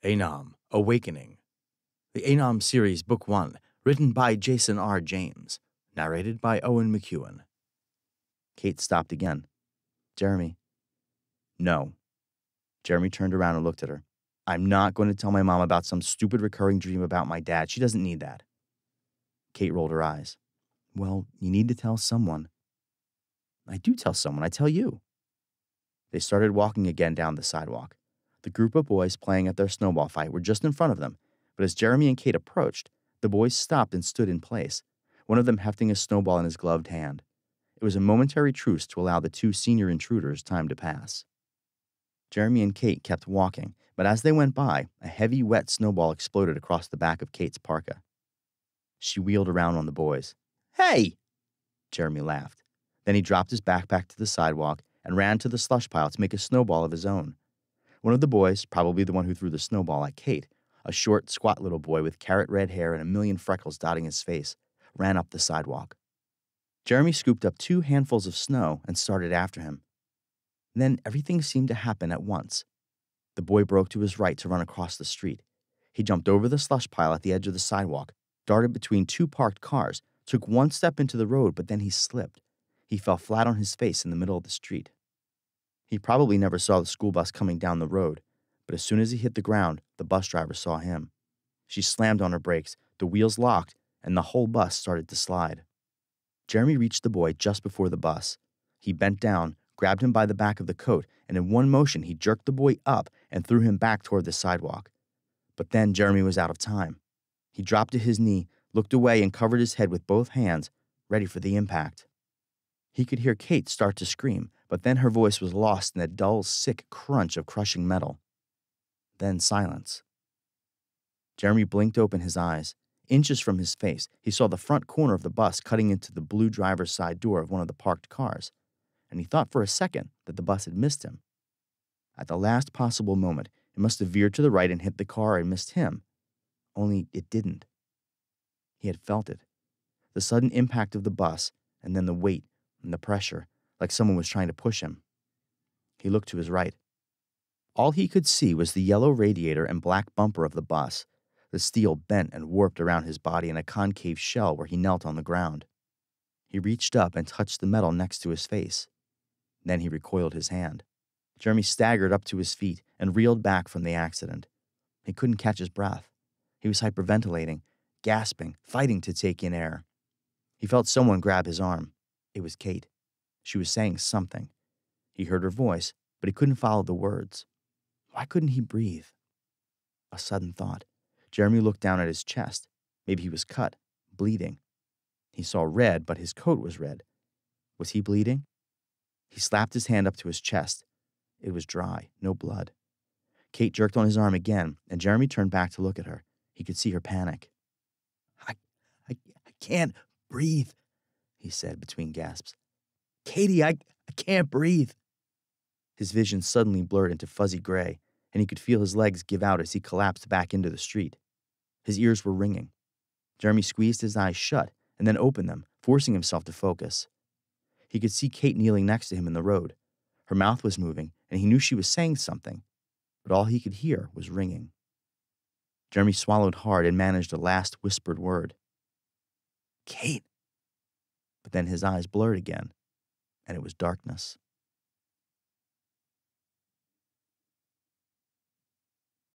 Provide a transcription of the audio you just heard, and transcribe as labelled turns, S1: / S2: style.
S1: ANOM, Awakening. The ANOM series, Book 1, written by Jason R. James, narrated by Owen McEwen. Kate stopped again. Jeremy. No. Jeremy turned around and looked at her. I'm not going to tell my mom about some stupid recurring dream about my dad. She doesn't need that. Kate rolled her eyes. Well, you need to tell someone. I do tell someone. I tell you. They started walking again down the sidewalk. The group of boys playing at their snowball fight were just in front of them, but as Jeremy and Kate approached, the boys stopped and stood in place, one of them hefting a snowball in his gloved hand. It was a momentary truce to allow the two senior intruders time to pass. Jeremy and Kate kept walking, but as they went by, a heavy, wet snowball exploded across the back of Kate's parka. She wheeled around on the boys. Hey! Jeremy laughed. Then he dropped his backpack to the sidewalk and ran to the slush pile to make a snowball of his own. One of the boys, probably the one who threw the snowball at Kate, a short, squat little boy with carrot red hair and a million freckles dotting his face, ran up the sidewalk. Jeremy scooped up 2 handfuls of snow and started after him. Then everything seemed to happen at once. The boy broke to his right to run across the street. He jumped over the slush pile at the edge of the sidewalk, darted between 2 parked cars, took 1 step into the road, but then he slipped. He fell flat on his face in the middle of the street. He probably never saw the school bus coming down the road, but as soon as he hit the ground, the bus driver saw him. She slammed on her brakes, the wheels locked, and the whole bus started to slide. Jeremy reached the boy just before the bus. He bent down, grabbed him by the back of the coat, and in one motion he jerked the boy up and threw him back toward the sidewalk. But then Jeremy was out of time. He dropped to his knee, looked away, and covered his head with both hands, ready for the impact. He could hear Kate start to scream, but then her voice was lost in a dull, sick crunch of crushing metal. Then silence. Jeremy blinked open his eyes. Inches from his face, he saw the front corner of the bus cutting into the blue driver's side door of one of the parked cars, and he thought for a second that the bus had missed him. At the last possible moment, it must have veered to the right and hit the car and missed him. Only it didn't. He had felt it. The sudden impact of the bus, and then the weight and the pressure, like someone was trying to push him. He looked to his right. All he could see was the yellow radiator and black bumper of the bus, the steel bent and warped around his body in a concave shell where he knelt on the ground. He reached up and touched the metal next to his face. Then he recoiled his hand. Jeremy staggered up to his feet and reeled back from the accident. He couldn't catch his breath. He was hyperventilating, gasping, fighting to take in air. He felt someone grab his arm. It was Kate. She was saying something. He heard her voice, but he couldn't follow the words. Why couldn't he breathe? A sudden thought. Jeremy looked down at his chest. Maybe he was cut, bleeding. He saw red, but his coat was red. Was he bleeding? He slapped his hand up to his chest. It was dry, no blood. Kate jerked on his arm again, and Jeremy turned back to look at her. He could see her panic. I can't breathe, he said between gasps. Katie, I can't breathe. His vision suddenly blurred into fuzzy gray, and he could feel his legs give out as he collapsed back into the street. His ears were ringing. Jeremy squeezed his eyes shut and then opened them, forcing himself to focus. He could see Kate kneeling next to him in the road. Her mouth was moving, and he knew she was saying something, but all he could hear was ringing. Jeremy swallowed hard and managed a last whispered word. Kate. But then his eyes blurred again, and it was darkness.